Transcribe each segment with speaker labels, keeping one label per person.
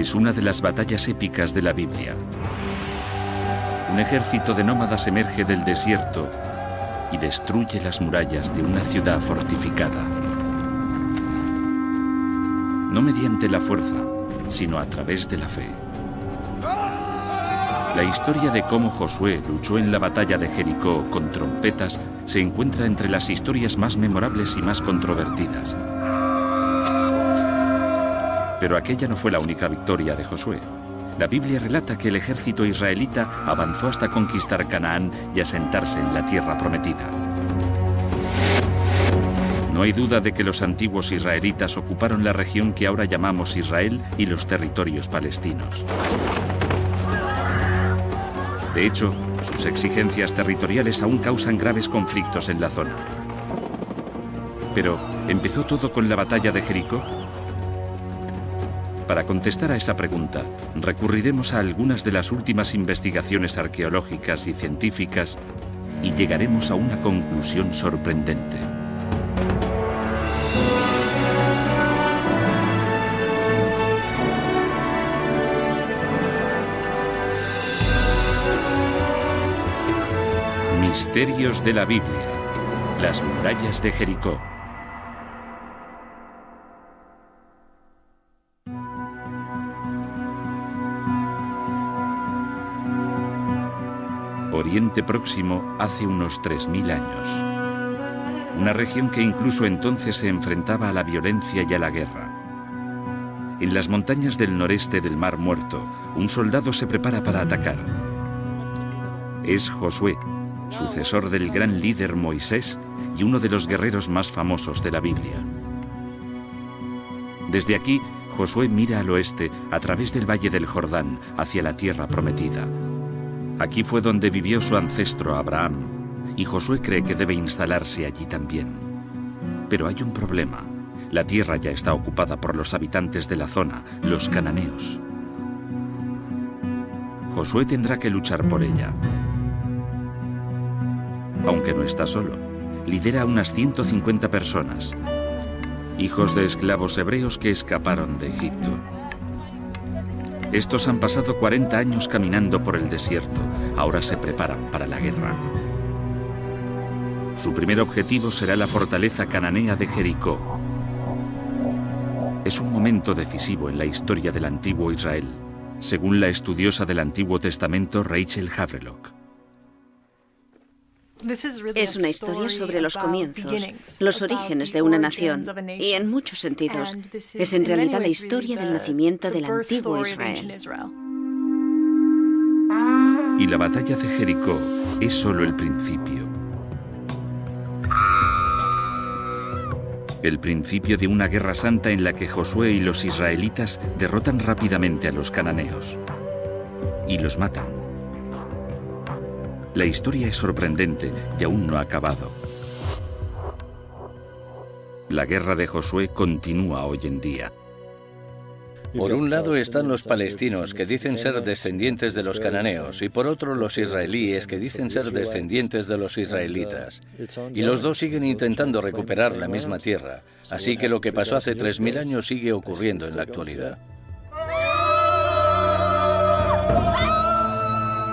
Speaker 1: Es una de las batallas épicas de la Biblia. Un ejército de nómadas emerge del desierto y destruye las murallas de una ciudad fortificada. No mediante la fuerza, sino a través de la fe. La historia de cómo Josué luchó en la batalla de Jericó con trompetas se encuentra entre las historias más memorables y más controvertidas. Pero aquella no fue la única victoria de Josué. La Biblia relata que el ejército israelita avanzó hasta conquistar Canaán y asentarse en la tierra prometida. No hay duda de que los antiguos israelitas ocuparon la región que ahora llamamos Israel y los territorios palestinos. De hecho, sus exigencias territoriales aún causan graves conflictos en la zona. Pero, ¿empezó todo con la batalla de Jericó? Para contestar a esa pregunta, recurriremos a algunas de las últimas investigaciones arqueológicas y científicas y llegaremos a una conclusión sorprendente. Misterios de la Biblia. Las murallas de Jericó. Oriente Próximo hace unos 3000 años. Una región que incluso entonces se enfrentaba a la violencia y a la guerra. En las montañas del noreste del Mar Muerto, un soldado se prepara para atacar. Es Josué, sucesor del gran líder Moisés y uno de los guerreros más famosos de la Biblia. Desde aquí, Josué mira al oeste a través del valle del Jordán hacia la tierra prometida. Aquí fue donde vivió su ancestro Abraham, y Josué cree que debe instalarse allí también. Pero hay un problema. La tierra ya está ocupada por los habitantes de la zona, los cananeos. Josué tendrá que luchar por ella. Aunque no está solo, lidera a unas 150 personas, hijos de esclavos hebreos que escaparon de Egipto. Estos han pasado 40 años caminando por el desierto, ahora se preparan para la guerra. Su primer objetivo será la fortaleza cananea de Jericó. Es un momento decisivo en la historia del antiguo Israel, según la estudiosa del Antiguo Testamento Rachel Havelock.
Speaker 2: Es una historia sobre los comienzos, los orígenes de una nación, y en muchos sentidos es en realidad la historia del nacimiento del antiguo Israel.
Speaker 1: Y la batalla de Jericó es solo el principio. El principio de una guerra santa en la que Josué y los israelitas derrotan rápidamente a los cananeos y los matan. La historia es sorprendente y aún no ha acabado. La guerra de Josué continúa hoy en día.
Speaker 3: Por un lado están los palestinos, que dicen ser descendientes de los cananeos, y por otro los israelíes, que dicen ser descendientes de los israelitas. Y los dos siguen intentando recuperar la misma tierra, así que lo que pasó hace 3000 años sigue ocurriendo en la actualidad.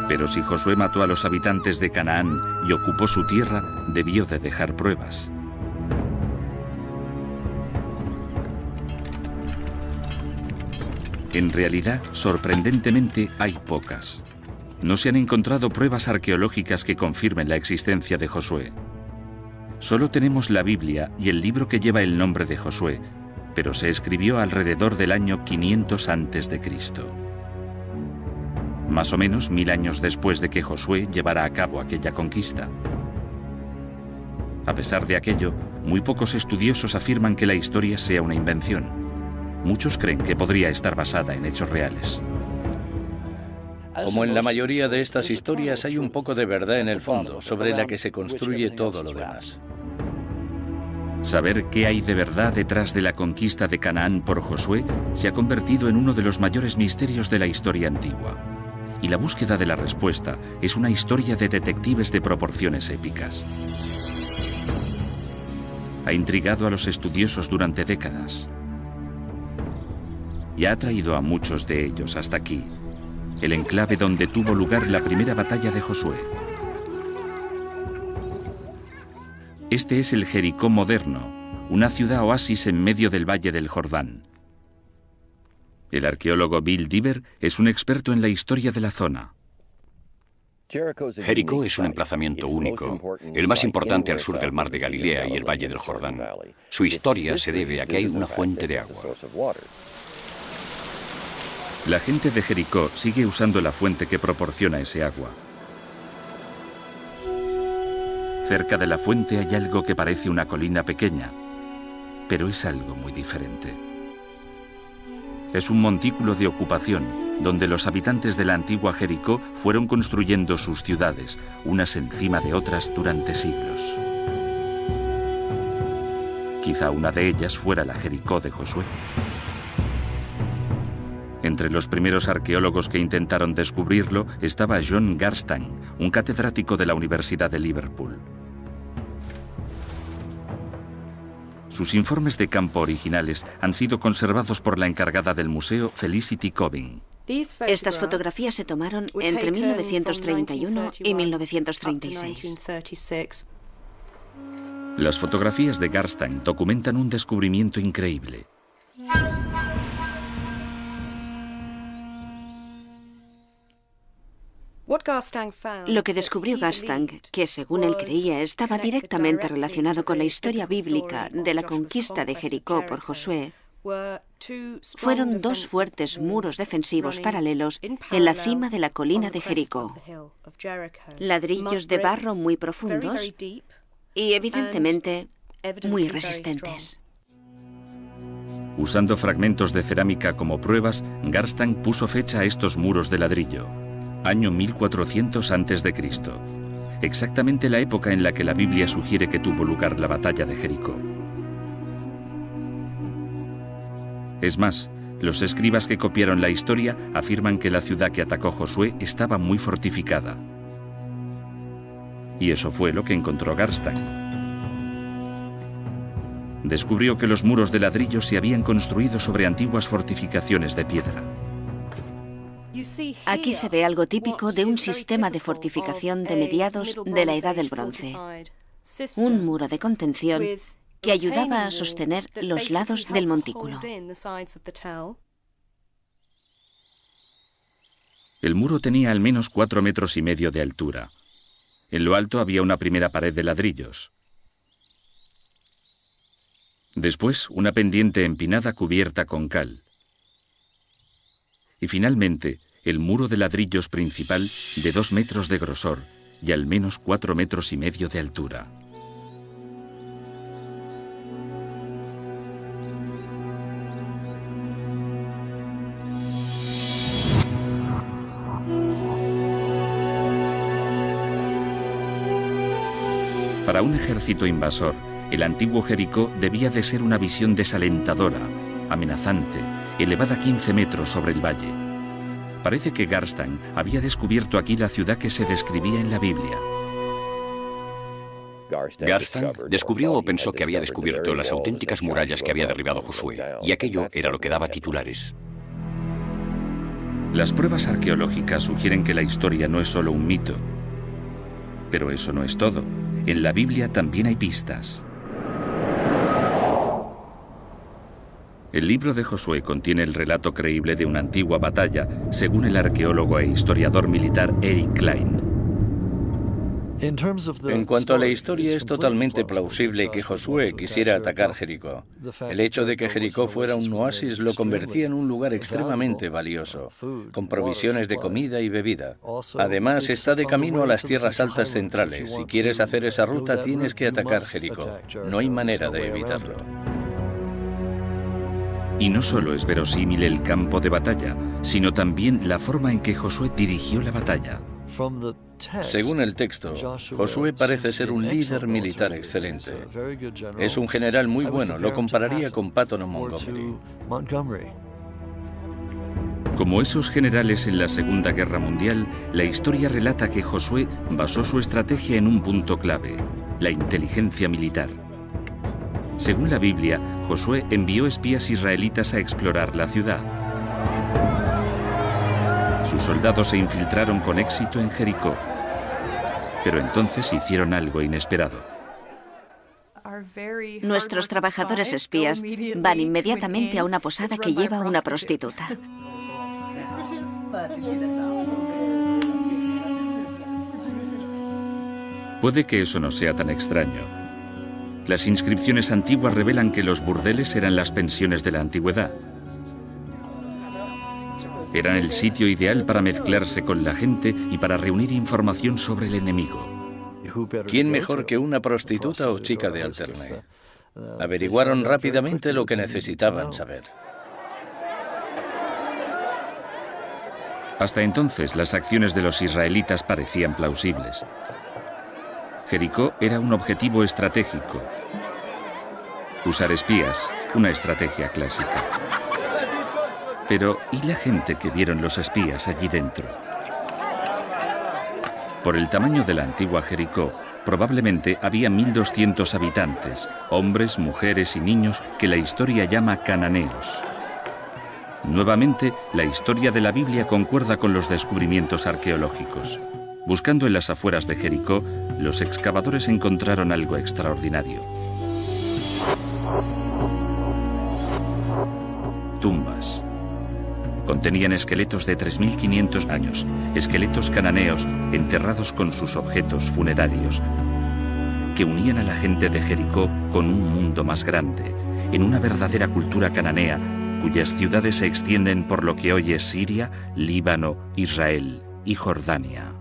Speaker 1: Pero si Josué mató a los habitantes de Canaán y ocupó su tierra, debió de dejar pruebas. En realidad, sorprendentemente, hay pocas. No se han encontrado pruebas arqueológicas que confirmen la existencia de Josué. Solo tenemos la Biblia y el libro que lleva el nombre de Josué, pero se escribió alrededor del año 500 a.C. Más o menos 1000 años después de que Josué llevara a cabo aquella conquista. A pesar de aquello, muy pocos estudiosos afirman que la historia sea una invención. Muchos creen que podría estar basada en hechos reales.
Speaker 3: Como en la mayoría de estas historias, hay un poco de verdad en el fondo, sobre la que se construye todo lo demás.
Speaker 1: Saber qué hay de verdad detrás de la conquista de Canaán por Josué se ha convertido en uno de los mayores misterios de la historia antigua. Y la búsqueda de la respuesta es una historia de detectives de proporciones épicas. Ha intrigado a los estudiosos durante décadas. y ha traído a muchos de ellos hasta aquí, el enclave donde tuvo lugar la primera batalla de Josué. Este es el Jericó moderno, una ciudad oasis en medio del valle del Jordán. El arqueólogo Bill Dever es un experto en la historia de la zona.
Speaker 4: Jericó es un emplazamiento único, el más importante al sur del mar de Galilea y el valle del Jordán. Su historia se debe a que hay una fuente de agua.
Speaker 1: La gente de Jericó sigue usando la fuente que proporciona ese agua. Cerca de la fuente hay algo que parece una colina pequeña, pero es algo muy diferente. Es un montículo de ocupación, donde los habitantes de la antigua Jericó fueron construyendo sus ciudades, unas encima de otras durante siglos. Quizá una de ellas fuera la Jericó de Josué. Entre los primeros arqueólogos que intentaron descubrirlo estaba John Garstang, un catedrático de la Universidad de Liverpool. Sus informes de campo originales han sido conservados por la encargada del museo, Felicity Cobbing.
Speaker 2: Estas fotografías se tomaron entre 1931 y 1936.
Speaker 1: Las fotografías de Garstang documentan un descubrimiento increíble.
Speaker 2: Lo que descubrió Garstang, que según él creía estaba directamente relacionado con la historia bíblica de la conquista de Jericó por Josué, fueron dos fuertes muros defensivos paralelos en la cima de la colina de Jericó. Ladrillos de barro muy profundos y evidentemente muy resistentes.
Speaker 1: Usando fragmentos de cerámica como pruebas, Garstang puso fecha a estos muros de ladrillo. Año 1400 a.C., exactamente la época en la que la Biblia sugiere que tuvo lugar la batalla de Jericó. Es más, los escribas que copiaron la historia afirman que la ciudad que atacó Josué estaba muy fortificada. Y eso fue lo que encontró Garstang. Descubrió que los muros de ladrillo se habían construido sobre antiguas fortificaciones de piedra.
Speaker 2: Aquí se ve algo típico de un sistema de fortificación de mediados de la Edad del Bronce. Un muro de contención que ayudaba a sostener los lados del montículo.
Speaker 1: El muro tenía al menos 4,5 metros de altura. En lo alto había una primera pared de ladrillos. Después, una pendiente empinada cubierta con cal. Y finalmente, el muro de ladrillos principal de 2 metros de grosor y al menos 4,5 metros de altura. Para un ejército invasor, el antiguo Jericó debía de ser una visión desalentadora, amenazante, elevada 15 metros sobre el valle. Parece que Garstang había descubierto aquí la ciudad que se describía en la Biblia.
Speaker 4: Garstang descubrió o pensó que había descubierto las auténticas murallas que había derribado Josué, y aquello era lo que daba titulares.
Speaker 1: Las pruebas arqueológicas sugieren que la historia no es solo un mito. Pero eso no es todo. En la Biblia también hay pistas. El libro de Josué contiene el relato creíble de una antigua batalla, según el arqueólogo e historiador militar Eric Klein.
Speaker 3: En cuanto a la historia, es totalmente plausible que Josué quisiera atacar Jericó. El hecho de que Jericó fuera un oasis lo convertía en un lugar extremadamente valioso, con provisiones de comida y bebida. Además, está de camino a las tierras altas centrales. Si quieres hacer esa ruta, tienes que atacar Jericó. No hay manera de evitarlo.
Speaker 1: Y no solo es verosímil el campo de batalla, sino también la forma en que Josué dirigió la batalla.
Speaker 3: Según el texto, Josué parece ser un líder militar excelente. Es un general muy bueno, lo compararía con Patton o Montgomery.
Speaker 1: Como esos generales en la Segunda Guerra Mundial, la historia relata que Josué basó su estrategia en un punto clave: la inteligencia militar. Según la Biblia, Josué envió espías israelitas a explorar la ciudad, Sus soldados se infiltraron con éxito en Jericó, pero entonces hicieron algo inesperado.
Speaker 2: Nuestros trabajadores espías van inmediatamente a una posada que lleva a una prostituta.
Speaker 1: Puede que eso no sea tan extraño. Las inscripciones antiguas revelan que los burdeles eran las pensiones de la antigüedad. Eran el sitio ideal para mezclarse con la gente y para reunir información sobre el enemigo.
Speaker 3: ¿Quién mejor que una prostituta o chica de alterne? Averiguaron rápidamente lo que necesitaban saber.
Speaker 1: Hasta entonces, las acciones de los israelitas parecían plausibles. Jericó era un objetivo estratégico. Usar espías, una estrategia clásica. Pero, ¿y la gente que vieron los espías allí dentro? Por el tamaño de la antigua Jericó, probablemente había 1.200 habitantes, hombres, mujeres y niños que la historia llama cananeos. Nuevamente, la historia de la Biblia concuerda con los descubrimientos arqueológicos. Buscando en las afueras de Jericó, los excavadores encontraron algo extraordinario. Tumbas. Contenían esqueletos de 3.500 años, esqueletos cananeos enterrados con sus objetos funerarios, que unían a la gente de Jericó con un mundo más grande, en una verdadera cultura cananea, cuyas ciudades se extienden por lo que hoy es Siria, Líbano, Israel y Jordania.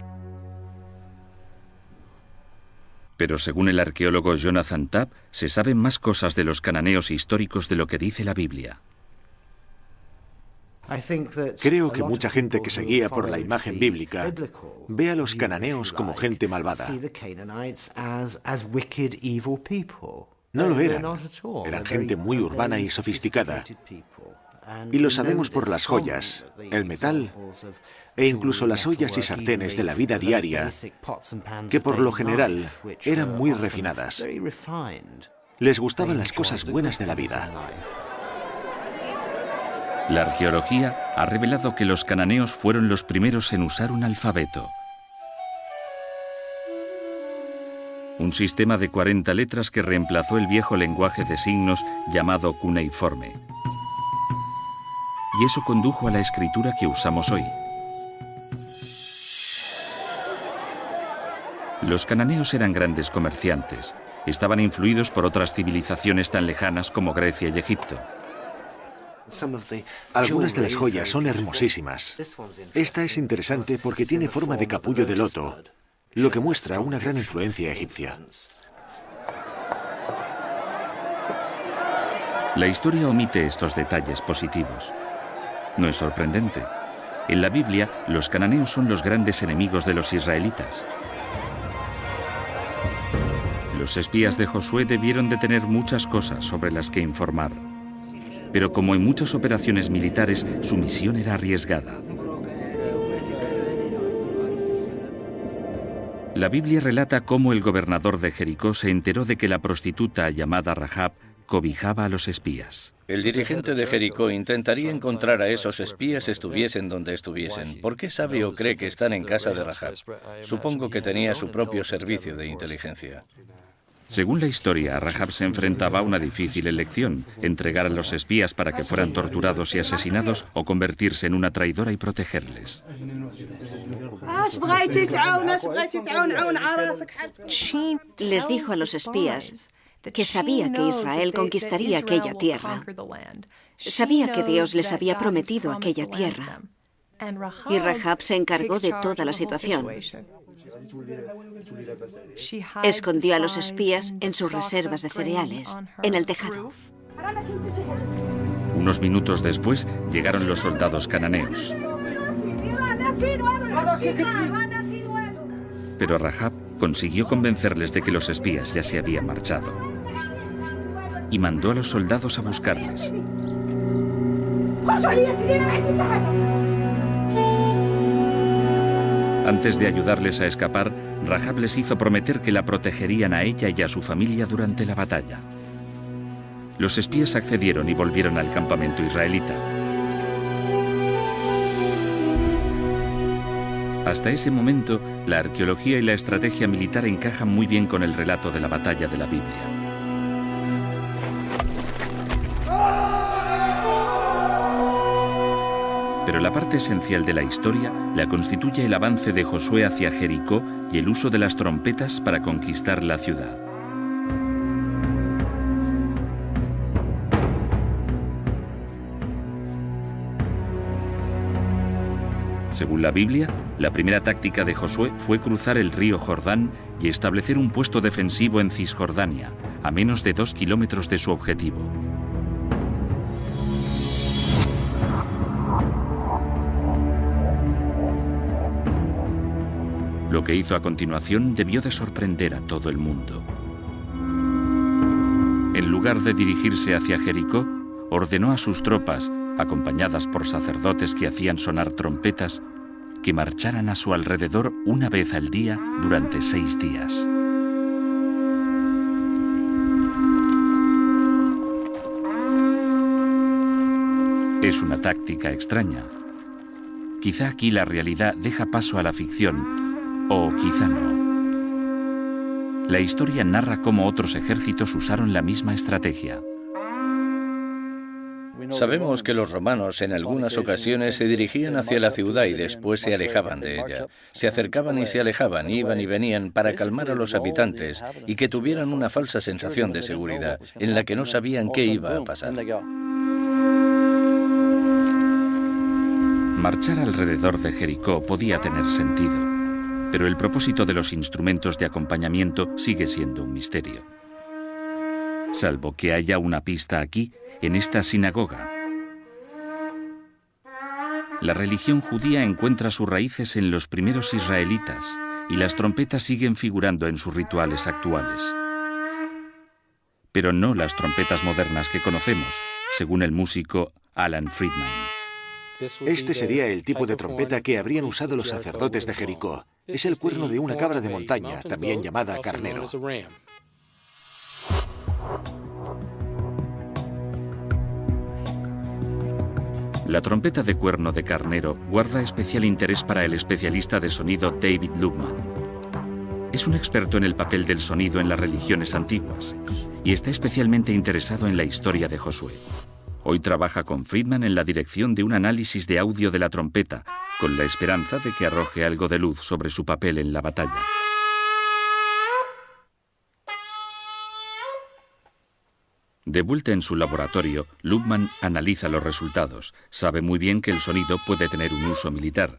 Speaker 1: Pero según el arqueólogo Jonathan Tapp, se saben más cosas de los cananeos históricos de lo que dice la Biblia.
Speaker 5: Creo que mucha gente que se guía por la imagen bíblica ve a los cananeos como gente malvada. No lo eran. Eran gente muy urbana y sofisticada. Y lo sabemos por las joyas, el metal e incluso las ollas y sartenes de la vida diaria, que por lo general eran muy refinadas. Les gustaban las cosas buenas de la vida.
Speaker 1: La arqueología ha revelado que los cananeos fueron los primeros en usar un alfabeto. Un sistema de 40 letras que reemplazó el viejo lenguaje de signos llamado cuneiforme. Y eso condujo a la escritura que usamos hoy. Los cananeos eran grandes comerciantes. Estaban influidos por otras civilizaciones tan lejanas como Grecia y Egipto.
Speaker 5: Algunas de las joyas son hermosísimas. Esta es interesante porque tiene forma de capullo de loto, lo que muestra una gran influencia egipcia.
Speaker 1: La historia omite estos detalles positivos. No es sorprendente. En la Biblia, los cananeos son los grandes enemigos de los israelitas. Los espías de Josué debieron de tener muchas cosas sobre las que informar. Pero como en muchas operaciones militares, su misión era arriesgada. La Biblia relata cómo el gobernador de Jericó se enteró de que la prostituta llamada Rahab cobijaba a los espías.
Speaker 3: El dirigente de Jericó intentaría encontrar a esos espías estuviesen donde estuviesen. ¿Por qué sabe o cree que están en casa de Rahab? Supongo que tenía su propio servicio de inteligencia.
Speaker 1: Según la historia, Rahab se enfrentaba a una difícil elección: entregar a los espías para que fueran torturados y asesinados o convertirse en una traidora y protegerles.
Speaker 2: Les dijo a los espías que sabía que Israel conquistaría aquella tierra. Sabía que Dios les había prometido aquella tierra. Y Rahab se encargó de toda la situación. Escondió a los espías en sus reservas de cereales, en el tejado.
Speaker 1: Unos minutos después llegaron los soldados cananeos. Pero Rahab consiguió convencerles de que los espías ya se habían marchado y mandó a los soldados a buscarles. Antes de ayudarles a escapar, Rahab les hizo prometer que la protegerían a ella y a su familia durante la batalla. Los espías accedieron y volvieron al campamento israelita. Hasta ese momento, la arqueología y la estrategia militar encajan muy bien con el relato de la batalla de la Biblia. Pero la parte esencial de la historia la constituye el avance de Josué hacia Jericó y el uso de las trompetas para conquistar la ciudad. Según la Biblia, la primera táctica de Josué fue cruzar el río Jordán y establecer un puesto defensivo en Cisjordania, a menos de 2 kilómetros de su objetivo. Lo que hizo a continuación debió de sorprender a todo el mundo. En lugar de dirigirse hacia Jericó, ordenó a sus tropas, acompañadas por sacerdotes que hacían sonar trompetas, que marcharan a su alrededor una vez al día durante 6 días. Es una táctica extraña. Quizá aquí la realidad deja paso a la ficción, o quizá no. La historia narra cómo otros ejércitos usaron la misma estrategia.
Speaker 3: Sabemos que los romanos en algunas ocasiones se dirigían hacia la ciudad y después se alejaban de ella. Se acercaban y se alejaban, iban y venían para calmar a los habitantes y que tuvieran una falsa sensación de seguridad en la que no sabían qué iba a pasar.
Speaker 1: Marchar alrededor de Jericó podía tener sentido, pero el propósito de los instrumentos de acompañamiento sigue siendo un misterio. Salvo que haya una pista aquí, en esta sinagoga. La religión judía encuentra sus raíces en los primeros israelitas y las trompetas siguen figurando en sus rituales actuales. Pero no las trompetas modernas que conocemos, según el músico Alan Friedman.
Speaker 5: Este sería el tipo de trompeta que habrían usado los sacerdotes de Jericó. Es el cuerno de una cabra de montaña, también llamada carnero.
Speaker 1: La trompeta de cuerno de carnero guarda especial interés para el especialista de sonido David Lubman. Es un experto en el papel del sonido en las religiones antiguas y está especialmente interesado en la historia de Josué. Hoy trabaja con Friedman en la dirección de un análisis de audio de la trompeta, con la esperanza de que arroje algo de luz sobre su papel en la batalla. De vuelta en su laboratorio, Lubman analiza los resultados. Sabe muy bien que el sonido puede tener un uso militar.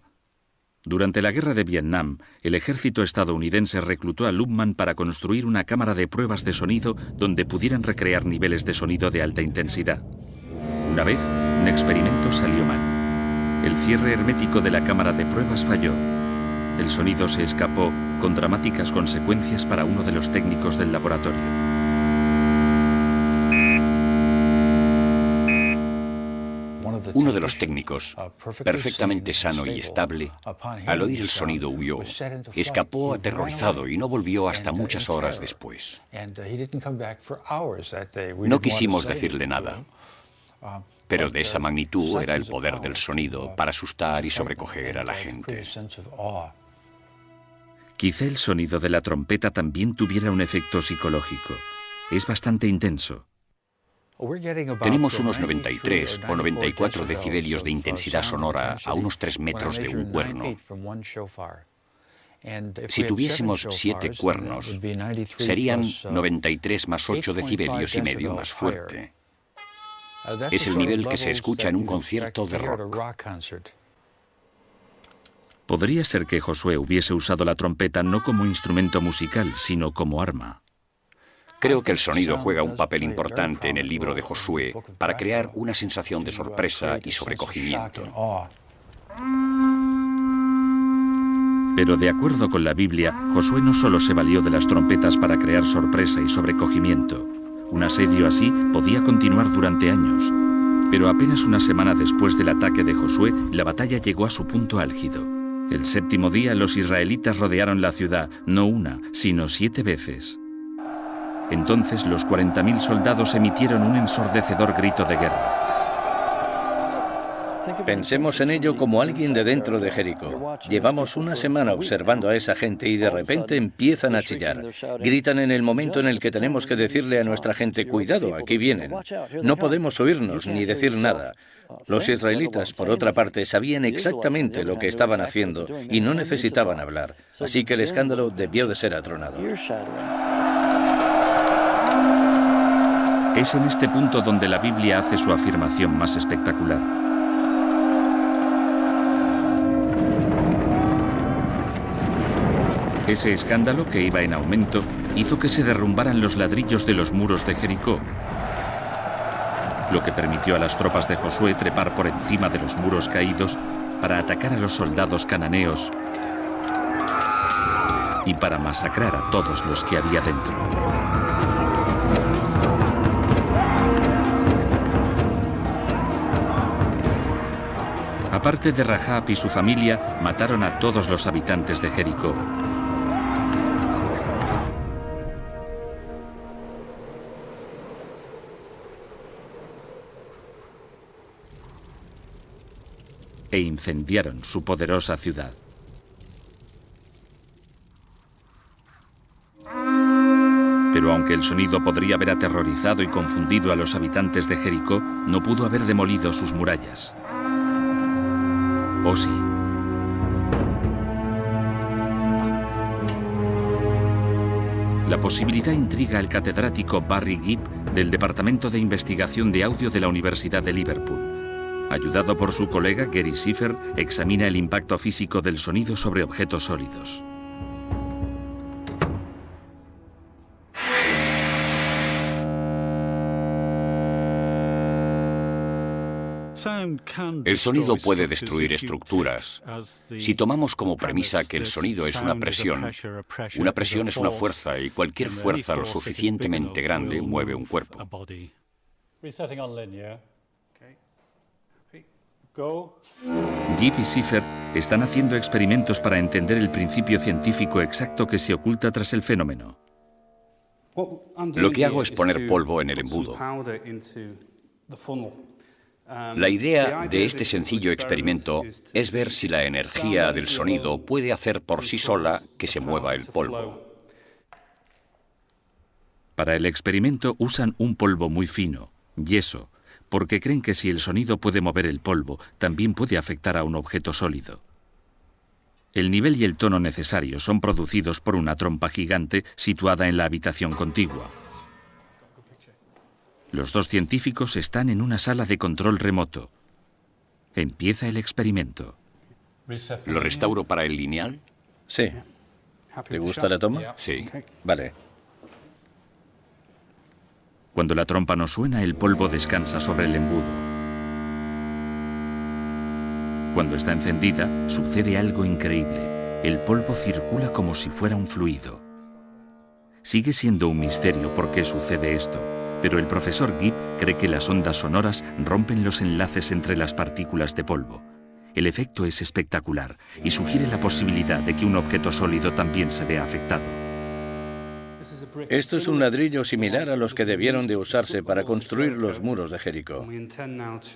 Speaker 1: Durante la guerra de Vietnam, el ejército estadounidense reclutó a Lubman para construir una cámara de pruebas de sonido donde pudieran recrear niveles de sonido de alta intensidad. Una vez, un experimento salió mal. El cierre hermético de la cámara de pruebas falló. El sonido se escapó, con dramáticas consecuencias para uno de los técnicos del laboratorio.
Speaker 4: Uno de los técnicos, perfectamente sano y estable, al oír el sonido huyó, escapó aterrorizado y no volvió hasta muchas horas después. No quisimos decirle nada, pero de esa magnitud era el poder del sonido para asustar y sobrecoger a la gente.
Speaker 1: Quizá el sonido de la trompeta también tuviera un efecto psicológico. Es bastante intenso.
Speaker 4: Tenemos unos 93 o 94 decibelios de intensidad sonora a unos 3 metros de un cuerno. Si tuviésemos 7 cuernos, serían 93 más 8 decibelios y medio más fuerte. Es el nivel que se escucha en un concierto de rock.
Speaker 1: Podría ser que Josué hubiese usado la trompeta no como instrumento musical, sino como arma.
Speaker 4: Creo que el sonido juega un papel importante en el libro de Josué para crear una sensación de sorpresa y sobrecogimiento.
Speaker 1: Pero de acuerdo con la Biblia, Josué no solo se valió de las trompetas para crear sorpresa y sobrecogimiento. Un asedio así podía continuar durante años. Pero apenas una semana después del ataque de Josué, la batalla llegó a su punto álgido. El 7º día, los israelitas rodearon la ciudad, no una, sino 7 veces. Entonces los 40.000 soldados emitieron un ensordecedor grito de guerra.
Speaker 3: Pensemos en ello como alguien de dentro de Jericó. Llevamos una semana observando a esa gente y de repente empiezan a chillar. Gritan en el momento en el que tenemos que decirle a nuestra gente, cuidado, aquí vienen. No podemos oírnos ni decir nada. Los israelitas, por otra parte, sabían exactamente lo que estaban haciendo y no necesitaban hablar. Así que el escándalo debió de ser atronado.
Speaker 1: Es en este punto donde la Biblia hace su afirmación más espectacular. Ese escándalo, que iba en aumento, hizo que se derrumbaran los ladrillos de los muros de Jericó, lo que permitió a las tropas de Josué trepar por encima de los muros caídos para atacar a los soldados cananeos y para masacrar a todos los que había dentro. Aparte de Rahab y su familia, mataron a todos los habitantes de Jericó. E incendiaron su poderosa ciudad. Pero aunque el sonido podría haber aterrorizado y confundido a los habitantes de Jericó, no pudo haber demolido sus murallas. ¿O sí? La posibilidad intriga al catedrático Barry Gibb del Departamento de Investigación de Audio de la Universidad de Liverpool. Ayudado por su colega Gary Schiffer, examina el impacto físico del sonido sobre objetos sólidos.
Speaker 4: El sonido puede destruir estructuras. Si tomamos como premisa que el sonido es una presión es una fuerza y cualquier fuerza lo suficientemente grande mueve un cuerpo.
Speaker 1: Gibb y Schiffer están haciendo experimentos para entender el principio científico exacto que se oculta tras el fenómeno.
Speaker 4: Lo que hago es poner polvo en el embudo. La idea de este sencillo experimento es ver si la energía del sonido puede hacer por sí sola que se mueva el polvo.
Speaker 1: Para el experimento usan un polvo muy fino, yeso, porque creen que si el sonido puede mover el polvo, también puede afectar a un objeto sólido. El nivel y el tono necesarios son producidos por una trompa gigante situada en la habitación contigua. Los dos científicos están en una sala de control remoto. Empieza el experimento.
Speaker 4: ¿Lo restauro para el lineal?
Speaker 3: Sí. ¿Te gusta la toma?
Speaker 4: Sí.
Speaker 3: Vale.
Speaker 1: Cuando la trompa no suena, el polvo descansa sobre el embudo. Cuando está encendida, sucede algo increíble. El polvo circula como si fuera un fluido. Sigue siendo un misterio por qué sucede esto, pero el profesor Gibb cree que las ondas sonoras rompen los enlaces entre las partículas de polvo. El efecto es espectacular y sugiere la posibilidad de que un objeto sólido también se vea afectado.
Speaker 3: Esto es un ladrillo similar a los que debieron de usarse para construir los muros de Jericó.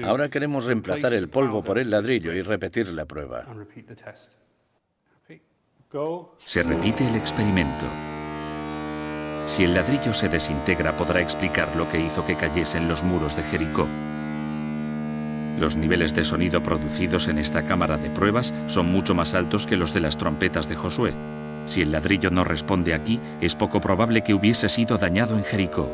Speaker 3: Ahora queremos reemplazar el polvo por el ladrillo y repetir la prueba.
Speaker 1: Se repite el experimento. Si el ladrillo se desintegra, podrá explicar lo que hizo que cayesen los muros de Jericó. Los niveles de sonido producidos en esta cámara de pruebas son mucho más altos que los de las trompetas de Josué. Si el ladrillo no responde aquí, es poco probable que hubiese sido dañado en Jericó.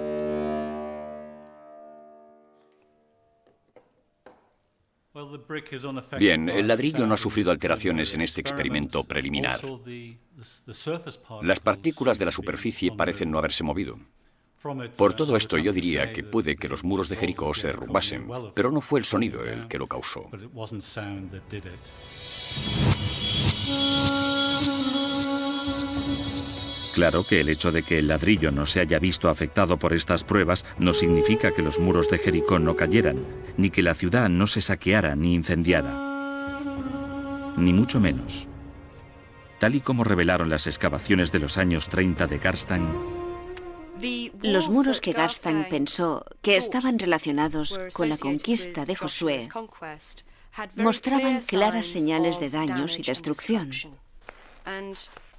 Speaker 4: Bien, el ladrillo no ha sufrido alteraciones en este experimento preliminar. Las partículas de la superficie parecen no haberse movido. Por todo esto, yo diría que puede que los muros de Jericó se derrumbasen, pero no fue el sonido el que lo causó.
Speaker 1: Claro que el hecho de que el ladrillo no se haya visto afectado por estas pruebas no significa que los muros de Jericó no cayeran, ni que la ciudad no se saqueara ni incendiara. Ni mucho menos. Tal y como revelaron las excavaciones de los años 30 de Garstang,
Speaker 2: los muros que Garstang pensó que estaban relacionados con la conquista de Josué mostraban claras señales de daños y destrucción,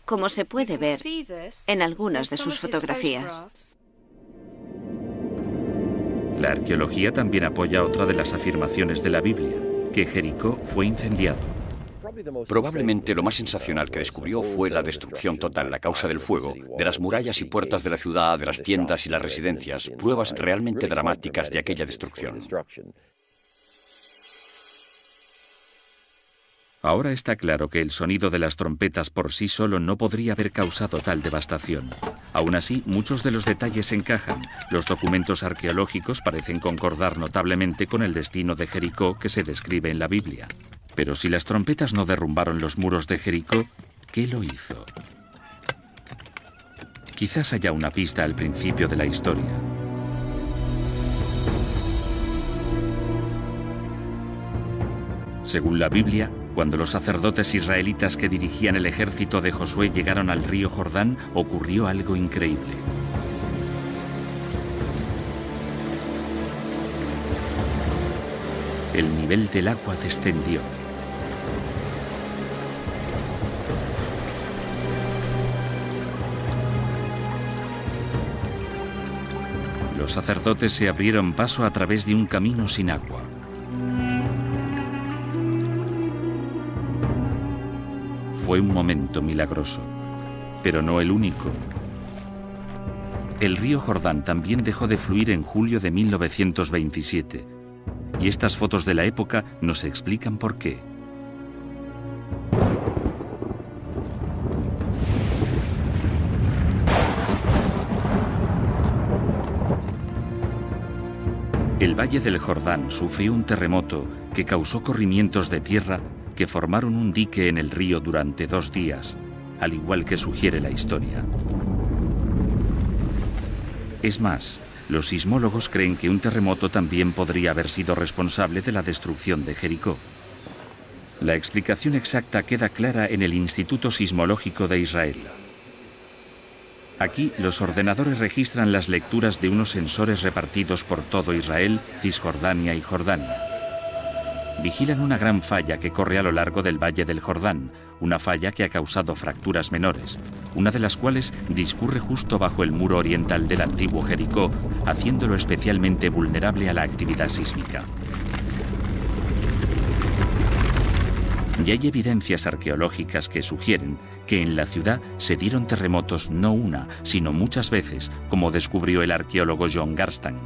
Speaker 2: como se puede ver en algunas de sus fotografías.
Speaker 1: La arqueología también apoya otra de las afirmaciones de la Biblia, que Jericó fue incendiado.
Speaker 4: Probablemente lo más sensacional que descubrió fue la destrucción total a causa del fuego, de las murallas y puertas de la ciudad, de las tiendas y las residencias, pruebas realmente dramáticas de aquella destrucción.
Speaker 1: Ahora está claro que el sonido de las trompetas por sí solo no podría haber causado tal devastación. Aún así, muchos de los detalles encajan. Los documentos arqueológicos parecen concordar notablemente con el destino de Jericó que se describe en la Biblia. Pero si las trompetas no derrumbaron los muros de Jericó, ¿qué lo hizo? Quizás haya una pista al principio de la historia. Según la Biblia, cuando los sacerdotes israelitas que dirigían el ejército de Josué llegaron al río Jordán, ocurrió algo increíble. El nivel del agua descendió. Los sacerdotes se abrieron paso a través de un camino sin agua. Fue un momento milagroso, pero no el único. El río Jordán también dejó de fluir en julio de 1927, y estas fotos de la época nos explican por qué. El Valle del Jordán sufrió un terremoto que causó corrimientos de tierra que formaron un dique en el río durante 2 días, al igual que sugiere la historia. Es más, los sismólogos creen que un terremoto también podría haber sido responsable de la destrucción de Jericó. La explicación exacta queda clara en el Instituto Sismológico de Israel. Aquí, los ordenadores registran las lecturas de unos sensores repartidos por todo Israel, Cisjordania y Jordania. Vigilan una gran falla que corre a lo largo del Valle del Jordán, una falla que ha causado fracturas menores, una de las cuales discurre justo bajo el muro oriental del antiguo Jericó, haciéndolo especialmente vulnerable a la actividad sísmica. Y hay evidencias arqueológicas que sugieren que en la ciudad se dieron terremotos no una, sino muchas veces, como descubrió el arqueólogo John Garstan.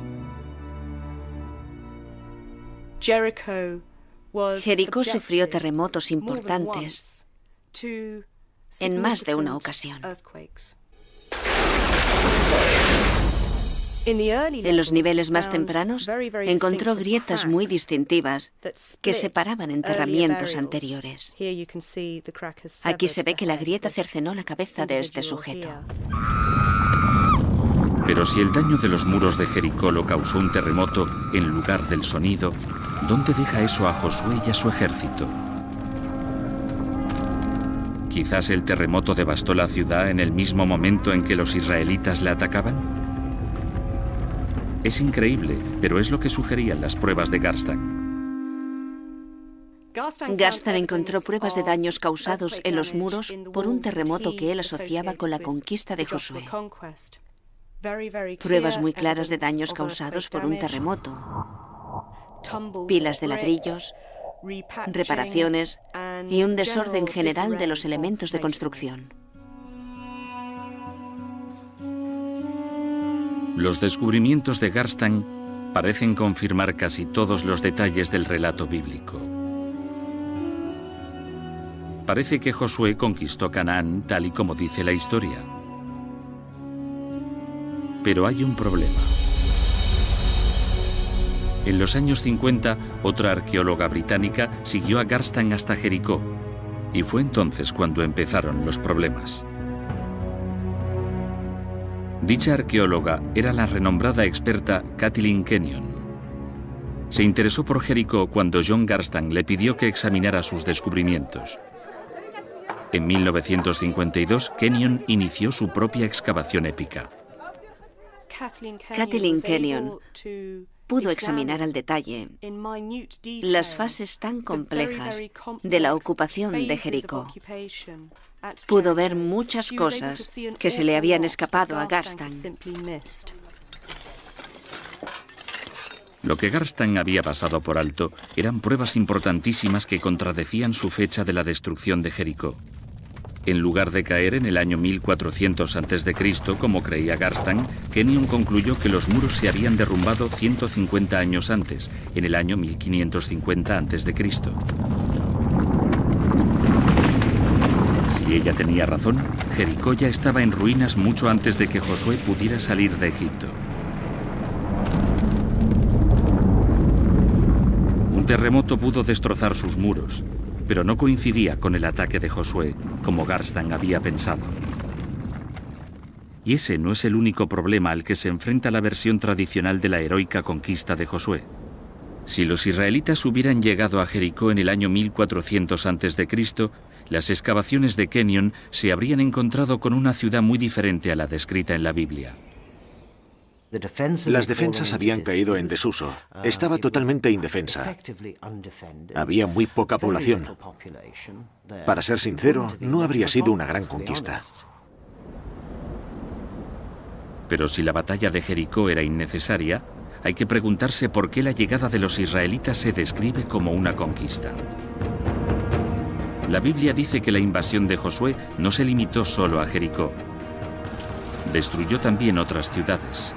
Speaker 2: Jericó sufrió terremotos importantes en más de una ocasión. En los niveles más tempranos, encontró grietas muy distintivas que separaban enterramientos anteriores. Aquí se ve que la grieta cercenó la cabeza de este sujeto.
Speaker 1: Pero si el daño de los muros de Jericó lo causó un terremoto en lugar del sonido, ¿dónde deja eso a Josué y a su ejército? ¿Quizás el terremoto devastó la ciudad en el mismo momento en que los israelitas la atacaban? Es increíble, pero es lo que sugerían las pruebas de Garstan.
Speaker 2: Garstan encontró pruebas de daños causados en los muros por un terremoto que él asociaba con la conquista de Josué. Pruebas muy claras de daños causados por un terremoto. Pilas de ladrillos, reparaciones y un desorden general de los elementos de construcción.
Speaker 1: Los descubrimientos de Garstan parecen confirmar casi todos los detalles del relato bíblico. Parece que Josué conquistó Canaán tal y como dice la historia. Pero hay un problema. En los años 50, otra arqueóloga británica siguió a Garstan hasta Jericó, y fue entonces cuando empezaron los problemas. Dicha arqueóloga era la renombrada experta Kathleen Kenyon. Se interesó por Jericó cuando John Garstan le pidió que examinara sus descubrimientos. En 1952, Kenyon inició su propia excavación épica.
Speaker 2: Kathleen Kenyon pudo examinar al detalle las fases tan complejas de la ocupación de Jericó. Pudo ver muchas cosas que se le habían escapado a Garstang.
Speaker 1: Lo que Garstang había pasado por alto eran pruebas importantísimas que contradecían su fecha de la destrucción de Jericó. En lugar de caer en el año 1400 a.C., como creía Garstang, Kenyon concluyó que los muros se habían derrumbado 150 años antes, en el año 1550 a.C. Si ella tenía razón, Jericó ya estaba en ruinas mucho antes de que Josué pudiera salir de Egipto. Un terremoto pudo destrozar sus muros, pero no coincidía con el ataque de Josué, como Garstang había pensado. Y ese no es el único problema al que se enfrenta la versión tradicional de la heroica conquista de Josué. Si los israelitas hubieran llegado a Jericó en el año 1400 a.C., las excavaciones de Kenyon se habrían encontrado con una ciudad muy diferente a la descrita en la Biblia.
Speaker 5: Las defensas habían caído en desuso. Estaba totalmente indefensa. Había muy poca población. Para ser sincero, no habría sido una gran conquista.
Speaker 1: Pero si la batalla de Jericó era innecesaria, hay que preguntarse por qué la llegada de los israelitas se describe como una conquista. La Biblia dice que la invasión de Josué no se limitó solo a Jericó. Destruyó también otras ciudades.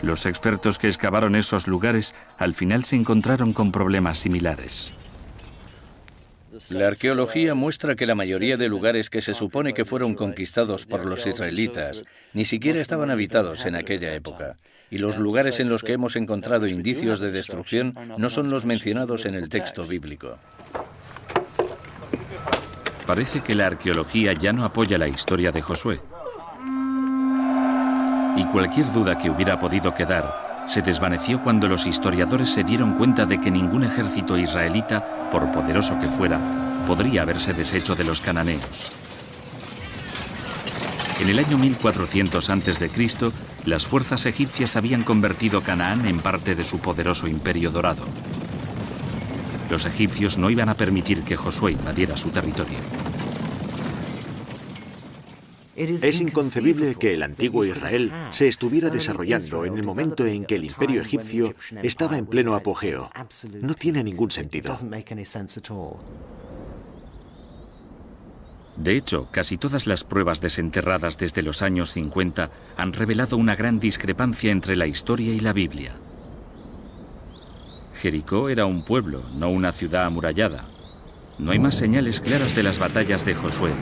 Speaker 1: Los expertos que excavaron esos lugares al final se encontraron con problemas similares.
Speaker 3: La arqueología muestra que la mayoría de lugares que se supone que fueron conquistados por los israelitas ni siquiera estaban habitados en aquella época, y los lugares en los que hemos encontrado indicios de destrucción no son los mencionados en el texto bíblico.
Speaker 1: Parece que la arqueología ya no apoya la historia de Josué. Y cualquier duda que hubiera podido quedar se desvaneció cuando los historiadores se dieron cuenta de que ningún ejército israelita, por poderoso que fuera, podría haberse deshecho de los cananeos. En el año 1400 a.C., las fuerzas egipcias habían convertido Canaán en parte de su poderoso imperio dorado. Los egipcios no iban a permitir que Josué invadiera su territorio.
Speaker 5: Es inconcebible que el antiguo Israel se estuviera desarrollando en el momento en que el imperio egipcio estaba en pleno apogeo. No tiene ningún sentido.
Speaker 1: De hecho, casi todas las pruebas desenterradas desde los años 50 han revelado una gran discrepancia entre la historia y la Biblia. Jericó era un pueblo, no una ciudad amurallada. No hay más señales claras de las batallas de Josué.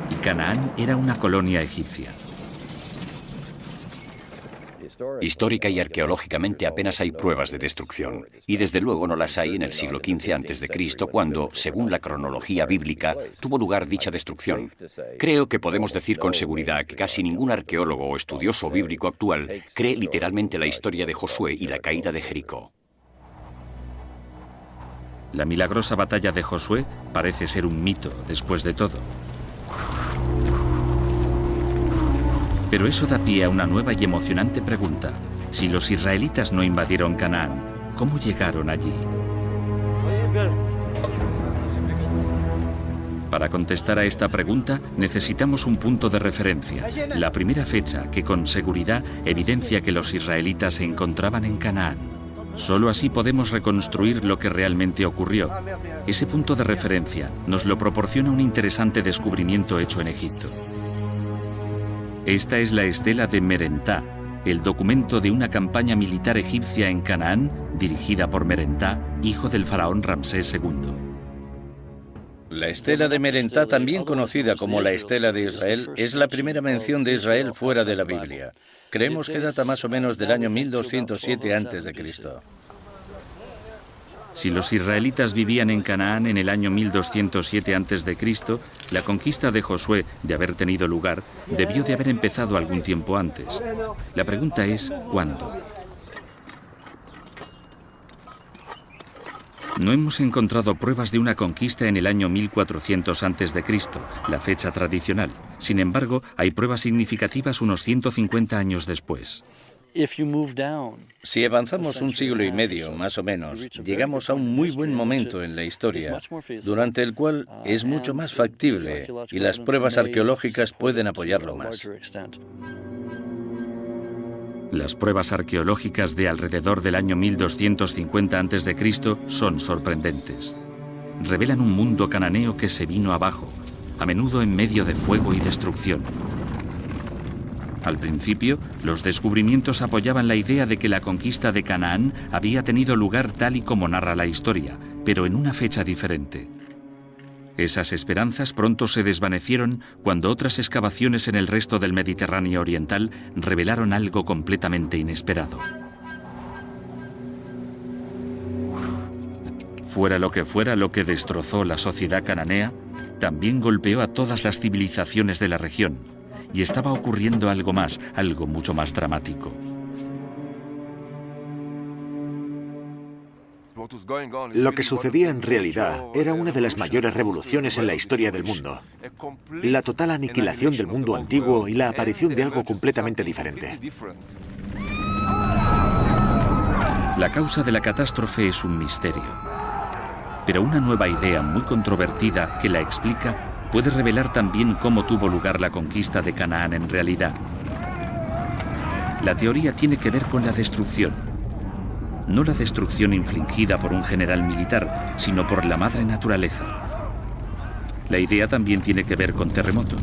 Speaker 1: Y Canaán era una colonia egipcia.
Speaker 4: Histórica y arqueológicamente apenas hay pruebas de destrucción, y desde luego no las hay en el siglo XV a.C., cuando, según la cronología bíblica, tuvo lugar dicha destrucción. Creo que podemos decir con seguridad que casi ningún arqueólogo o estudioso bíblico actual cree literalmente la historia de Josué y la caída de Jericó.
Speaker 1: La milagrosa batalla de Josué parece ser un mito, después de todo. Pero eso da pie a una nueva y emocionante pregunta. Si los israelitas no invadieron Canaán, ¿cómo llegaron allí? Para contestar a esta pregunta, necesitamos un punto de referencia, la primera fecha que con seguridad evidencia que los israelitas se encontraban en Canaán. Solo así podemos reconstruir lo que realmente ocurrió. Ese punto de referencia nos lo proporciona un interesante descubrimiento hecho en Egipto. Esta es la estela de Merentá, el documento de una campaña militar egipcia en Canaán dirigida por Merentá, hijo del faraón Ramsés II.
Speaker 3: La estela de Merentá, también conocida como la estela de Israel, es la primera mención de Israel fuera de la Biblia. Creemos que data más o menos del año 1207 a.C.
Speaker 1: Si los israelitas vivían en Canaán en el año 1207 a.C., la conquista de Josué, de haber tenido lugar, debió de haber empezado algún tiempo antes. La pregunta es, ¿cuándo? No hemos encontrado pruebas de una conquista en el año 1400 a.C., la fecha tradicional. Sin embargo, hay pruebas significativas unos 150 años después.
Speaker 3: Si avanzamos un siglo y medio, más o menos, llegamos a un muy buen momento en la historia, durante el cual es mucho más factible y las pruebas arqueológicas pueden apoyarlo más.
Speaker 1: Las pruebas arqueológicas de alrededor del año 1250 a.C. son sorprendentes. Revelan un mundo cananeo que se vino abajo, a menudo en medio de fuego y destrucción. Al principio, los descubrimientos apoyaban la idea de que la conquista de Canaán había tenido lugar tal y como narra la historia, pero en una fecha diferente. Esas esperanzas pronto se desvanecieron cuando otras excavaciones en el resto del Mediterráneo oriental revelaron algo completamente inesperado. Fuera lo que destrozó la sociedad cananea, también golpeó a todas las civilizaciones de la región. Y estaba ocurriendo algo más, algo mucho más dramático.
Speaker 5: Lo que sucedía en realidad era una de las mayores revoluciones en la historia del mundo. La total aniquilación del mundo antiguo y la aparición de algo completamente diferente.
Speaker 1: La causa de la catástrofe es un misterio. Pero una nueva idea muy controvertida que la explica puede revelar también cómo tuvo lugar la conquista de Canaán en realidad. La teoría tiene que ver con la destrucción. No la destrucción infligida por un general militar, sino por la madre naturaleza. La idea también tiene que ver con terremotos.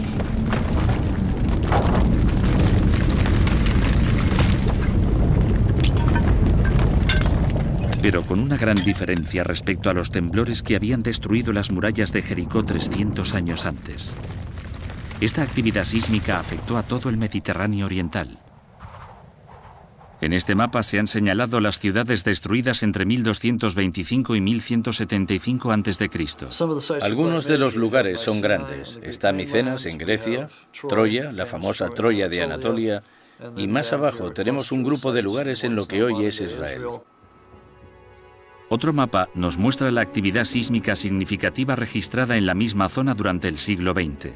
Speaker 1: Pero con una gran diferencia respecto a los temblores que habían destruido las murallas de Jericó 300 años antes. Esta actividad sísmica afectó a todo el Mediterráneo oriental. En este mapa se han señalado las ciudades destruidas entre 1225 y 1175 a.C.
Speaker 3: Algunos de los lugares son grandes. Está Micenas en Grecia, Troya, la famosa Troya de Anatolia, y más abajo tenemos un grupo de lugares en lo que hoy es Israel.
Speaker 1: Otro mapa nos muestra la actividad sísmica significativa registrada en la misma zona durante el siglo XX.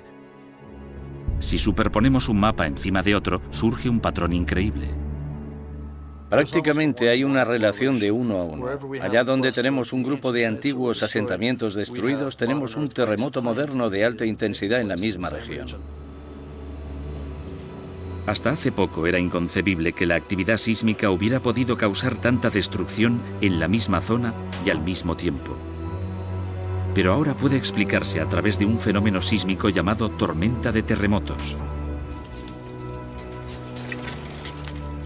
Speaker 1: Si superponemos un mapa encima de otro, surge un patrón increíble.
Speaker 3: Prácticamente hay una relación de 1 a 1. Allá donde tenemos un grupo de antiguos asentamientos destruidos, tenemos un terremoto moderno de alta intensidad en la misma región.
Speaker 1: Hasta hace poco era inconcebible que la actividad sísmica hubiera podido causar tanta destrucción en la misma zona y al mismo tiempo. Pero ahora puede explicarse a través de un fenómeno sísmico llamado tormenta de terremotos.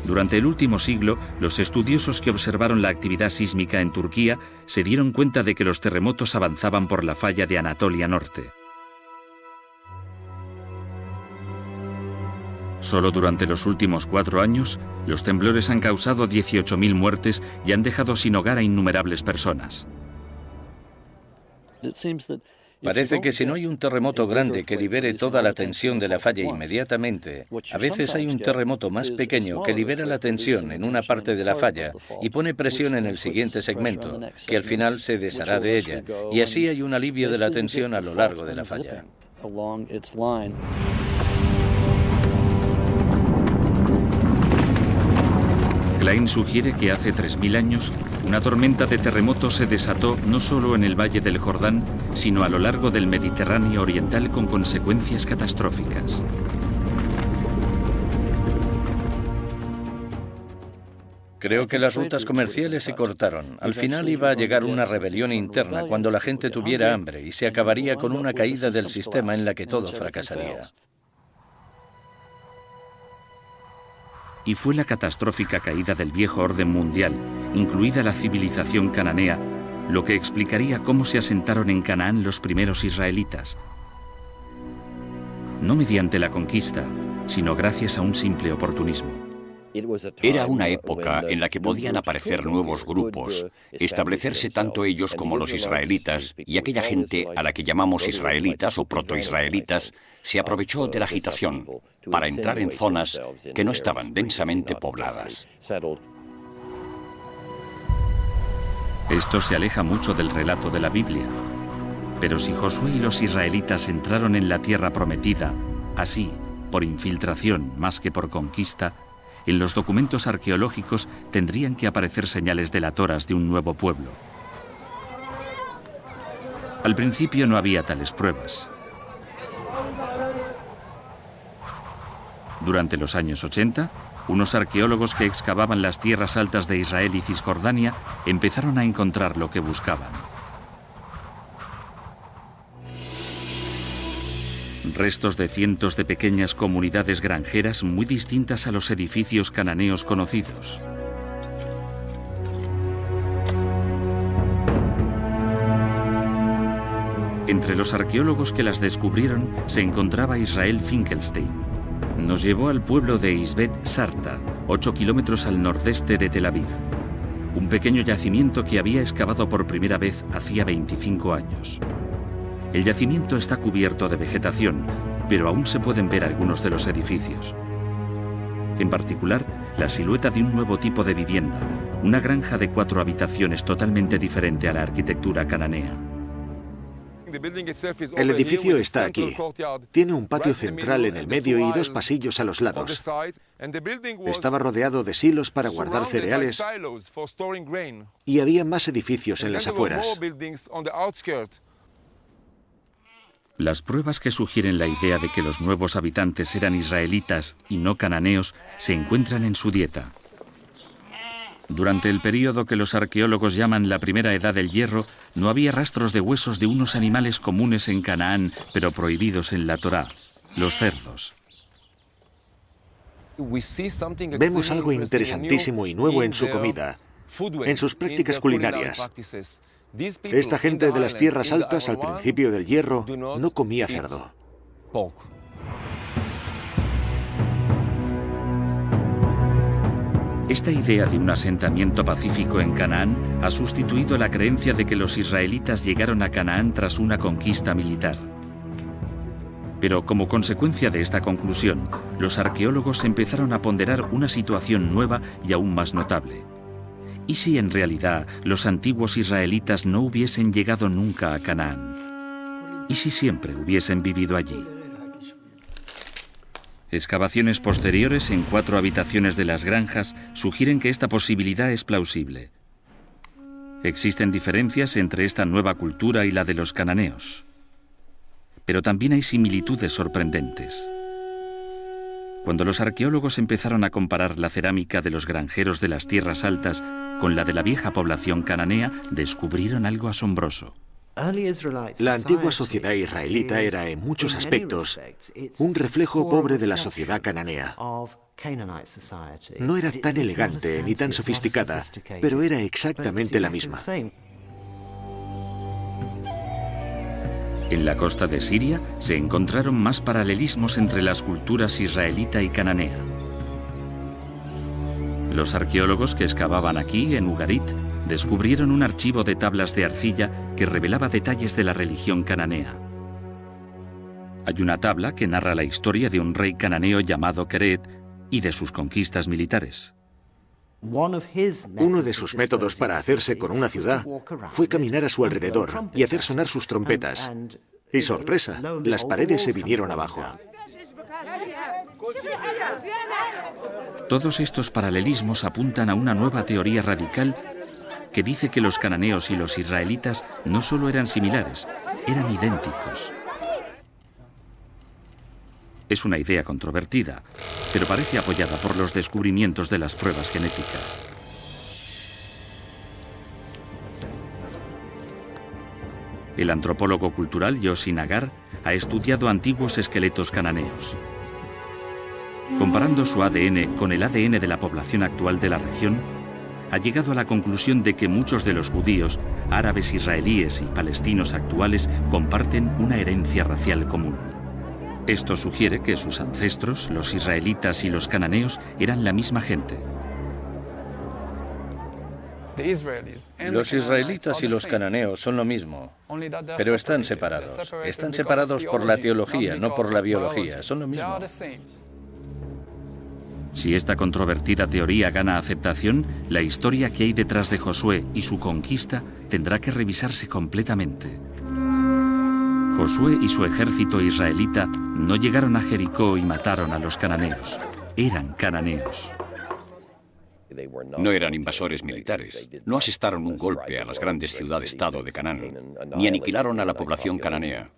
Speaker 1: Durante el último siglo, los estudiosos que observaron la actividad sísmica en Turquía se dieron cuenta de que los terremotos avanzaban por la falla de Anatolia Norte. Solo durante los últimos 4 años, los temblores han causado 18.000 muertes y han dejado sin hogar a innumerables personas.
Speaker 3: Parece que si no hay un terremoto grande que libere toda la tensión de la falla inmediatamente, a veces hay un terremoto más pequeño que libera la tensión en una parte de la falla y pone presión en el siguiente segmento, que al final se deshará de ella, y así hay un alivio de la tensión a lo largo de la falla.
Speaker 1: Klein sugiere que hace 3.000 años, una tormenta de terremotos se desató no solo en el Valle del Jordán, sino a lo largo del Mediterráneo oriental con consecuencias catastróficas.
Speaker 3: Creo que las rutas comerciales se cortaron. Al final iba a llegar una rebelión interna cuando la gente tuviera hambre y se acabaría con una caída del sistema en la que todo fracasaría.
Speaker 1: Y fue la catastrófica caída del viejo orden mundial, incluida la civilización cananea, lo que explicaría cómo se asentaron en Canaán los primeros israelitas. No mediante la conquista, sino gracias a un simple oportunismo.
Speaker 4: Era una época en la que podían aparecer nuevos grupos, establecerse tanto ellos como los israelitas, y aquella gente a la que llamamos israelitas o protoisraelitas se aprovechó de la agitación para entrar en zonas que no estaban densamente pobladas.
Speaker 1: Esto se aleja mucho del relato de la Biblia. Pero si Josué y los israelitas entraron en la tierra prometida, así, por infiltración más que por conquista, en los documentos arqueológicos tendrían que aparecer señales delatoras de un nuevo pueblo. Al principio no había tales pruebas. Durante los años 80, unos arqueólogos que excavaban las tierras altas de Israel y Cisjordania empezaron a encontrar lo que buscaban. Restos de cientos de pequeñas comunidades granjeras muy distintas a los edificios cananeos conocidos. Entre los arqueólogos que las descubrieron se encontraba Israel Finkelstein. Nos llevó al pueblo de Isbet Sarta, 8 kilómetros al nordeste de Tel Aviv. Un pequeño yacimiento que había excavado por primera vez hacía 25 años. El yacimiento está cubierto de vegetación, pero aún se pueden ver algunos de los edificios. En particular, la silueta de un nuevo tipo de vivienda, una granja de 4 habitaciones totalmente diferente a la arquitectura cananea.
Speaker 5: El edificio está aquí. Tiene un patio central en el medio y 2 pasillos a los lados. Estaba rodeado de silos para guardar cereales y había más edificios en las afueras.
Speaker 1: Las pruebas que sugieren la idea de que los nuevos habitantes eran israelitas y no cananeos se encuentran en su dieta. Durante el período que los arqueólogos llaman la primera edad del hierro, no había rastros de huesos de unos animales comunes en Canaán, pero prohibidos en la Torá, los cerdos.
Speaker 5: Vemos algo interesantísimo y nuevo en su comida, en sus prácticas culinarias. Esta gente de las tierras altas al principio del hierro no comía cerdo.
Speaker 1: Esta idea de un asentamiento pacífico en Canaán ha sustituido la creencia de que los israelitas llegaron a Canaán tras una conquista militar. Pero como consecuencia de esta conclusión, los arqueólogos empezaron a ponderar una situación nueva y aún más notable. ¿Y si en realidad los antiguos israelitas no hubiesen llegado nunca a Canaán? ¿Y si siempre hubiesen vivido allí? Excavaciones posteriores en 4 habitaciones de las granjas sugieren que esta posibilidad es plausible. Existen diferencias entre esta nueva cultura y la de los cananeos. Pero también hay similitudes sorprendentes. Cuando los arqueólogos empezaron a comparar la cerámica de los granjeros de las tierras altas con la de la vieja población cananea, descubrieron algo asombroso.
Speaker 5: La antigua sociedad israelita era, en muchos aspectos, un reflejo pobre de la sociedad cananea. No era tan elegante ni tan sofisticada, pero era exactamente la misma.
Speaker 1: En la costa de Siria se encontraron más paralelismos entre las culturas israelita y cananea. Los arqueólogos que excavaban aquí, en Ugarit, descubrieron un archivo de tablas de arcilla que revelaba detalles de la religión cananea. Hay una tabla que narra la historia de un rey cananeo llamado Keret y de sus conquistas militares.
Speaker 5: Uno de sus métodos para hacerse con una ciudad fue caminar a su alrededor y hacer sonar sus trompetas. Y sorpresa, las paredes se vinieron abajo.
Speaker 1: Todos estos paralelismos apuntan a una nueva teoría radical que dice que los cananeos y los israelitas no solo eran similares, eran idénticos. Es una idea controvertida, pero parece apoyada por los descubrimientos de las pruebas genéticas. El antropólogo cultural Yossi Nagar ha estudiado antiguos esqueletos cananeos. Comparando su ADN con el ADN de la población actual de la región, ha llegado a la conclusión de que muchos de los judíos, árabes israelíes y palestinos actuales comparten una herencia racial común. Esto sugiere que sus ancestros, los israelitas y los cananeos, eran la misma gente.
Speaker 3: Los israelitas y los cananeos son lo mismo, pero están separados. Están separados por la teología, no por la biología. Son lo mismo.
Speaker 1: Si esta controvertida teoría gana aceptación, la historia que hay detrás de Josué y su conquista tendrá que revisarse completamente. Josué y su ejército israelita no llegaron a Jericó y mataron a los cananeos. Eran cananeos.
Speaker 4: No eran invasores militares, no asestaron un golpe a las grandes ciudades-estado de Canaán, ni aniquilaron a la población cananea.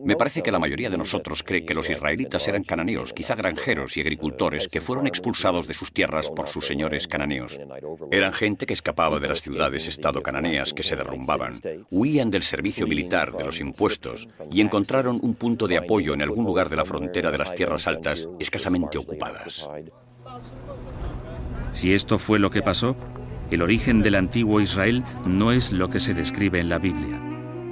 Speaker 4: Me parece que la mayoría de nosotros cree que los israelitas eran cananeos, quizá granjeros y agricultores que fueron expulsados de sus tierras por sus señores cananeos. Eran gente que escapaba de las ciudades-estado cananeas que se derrumbaban, huían del servicio militar, de los impuestos, y encontraron un punto de apoyo en algún lugar de la frontera de las tierras altas escasamente ocupadas.
Speaker 1: Si esto fue lo que pasó, el origen del antiguo Israel no es lo que se describe en la Biblia.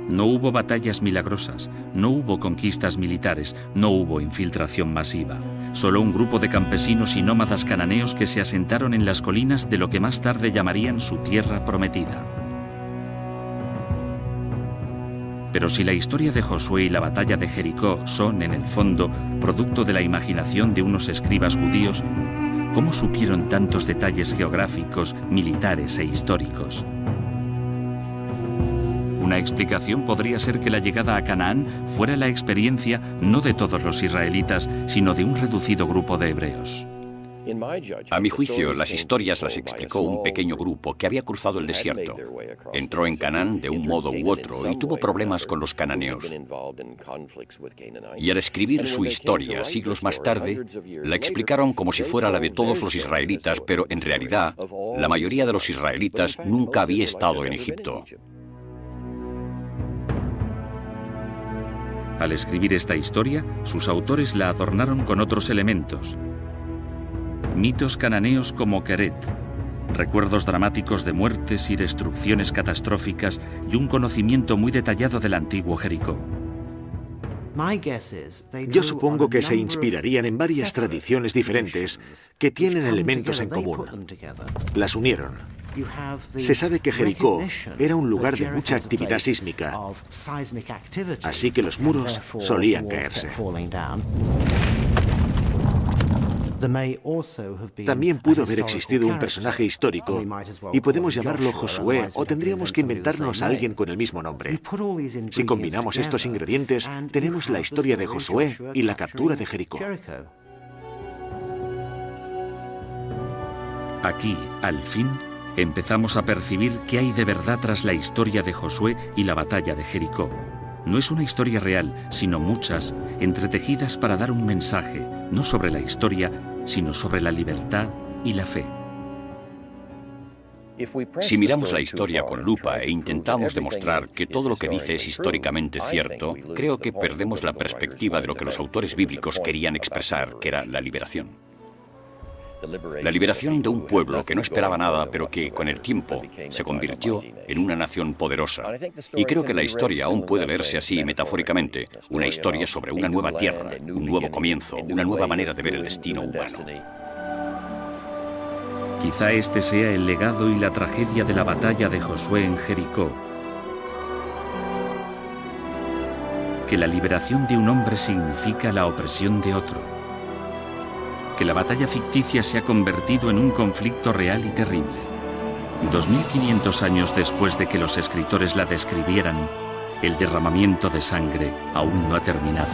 Speaker 1: No hubo batallas milagrosas, no hubo conquistas militares, no hubo infiltración masiva. Solo un grupo de campesinos y nómadas cananeos que se asentaron en las colinas de lo que más tarde llamarían su tierra prometida. Pero si la historia de Josué y la batalla de Jericó son, en el fondo, producto de la imaginación de unos escribas judíos, ¿cómo supieron tantos detalles geográficos, militares e históricos? Una explicación podría ser que la llegada a Canaán fuera la experiencia no de todos los israelitas, sino de un reducido grupo de hebreos.
Speaker 4: A mi juicio, las historias las explicó un pequeño grupo que había cruzado el desierto. Entró en Canaán de un modo u otro y tuvo problemas con los cananeos. Y al escribir su historia siglos más tarde, la explicaron como si fuera la de todos los israelitas, pero en realidad, la mayoría de los israelitas nunca había estado en Egipto.
Speaker 1: Al escribir esta historia, sus autores la adornaron con otros elementos. Mitos cananeos como Keret, recuerdos dramáticos de muertes y destrucciones catastróficas y un conocimiento muy detallado del antiguo Jericó.
Speaker 5: Yo supongo que se inspirarían en varias tradiciones diferentes que tienen elementos en común. Las unieron. Se sabe que Jericó era un lugar de mucha actividad sísmica, así que los muros solían caerse. También pudo haber existido un personaje histórico, y podemos llamarlo Josué, o tendríamos que inventarnos a alguien con el mismo nombre. Si combinamos estos ingredientes, tenemos la historia de Josué y la captura de Jericó.
Speaker 1: Aquí, al fin, empezamos a percibir qué hay de verdad tras la historia de Josué y la batalla de Jericó. No es una historia real, sino muchas, entretejidas para dar un mensaje, no sobre la historia, sino sobre la libertad y la fe.
Speaker 4: Si miramos la historia con lupa e intentamos demostrar que todo lo que dice es históricamente cierto, creo que perdemos la perspectiva de lo que los autores bíblicos querían expresar, que era la liberación. La liberación de un pueblo que no esperaba nada, pero que, con el tiempo, se convirtió en una nación poderosa. Y creo que la historia aún puede leerse así, metafóricamente, una historia sobre una nueva tierra, un nuevo comienzo, una nueva manera de ver el destino humano.
Speaker 1: Quizá este sea el legado y la tragedia de la batalla de Josué en Jericó. Que la liberación de un hombre significa la opresión de otro. Que la batalla ficticia se ha convertido en un conflicto real y terrible. 2500 años después de que los escritores la describieran, el derramamiento de sangre aún no ha terminado.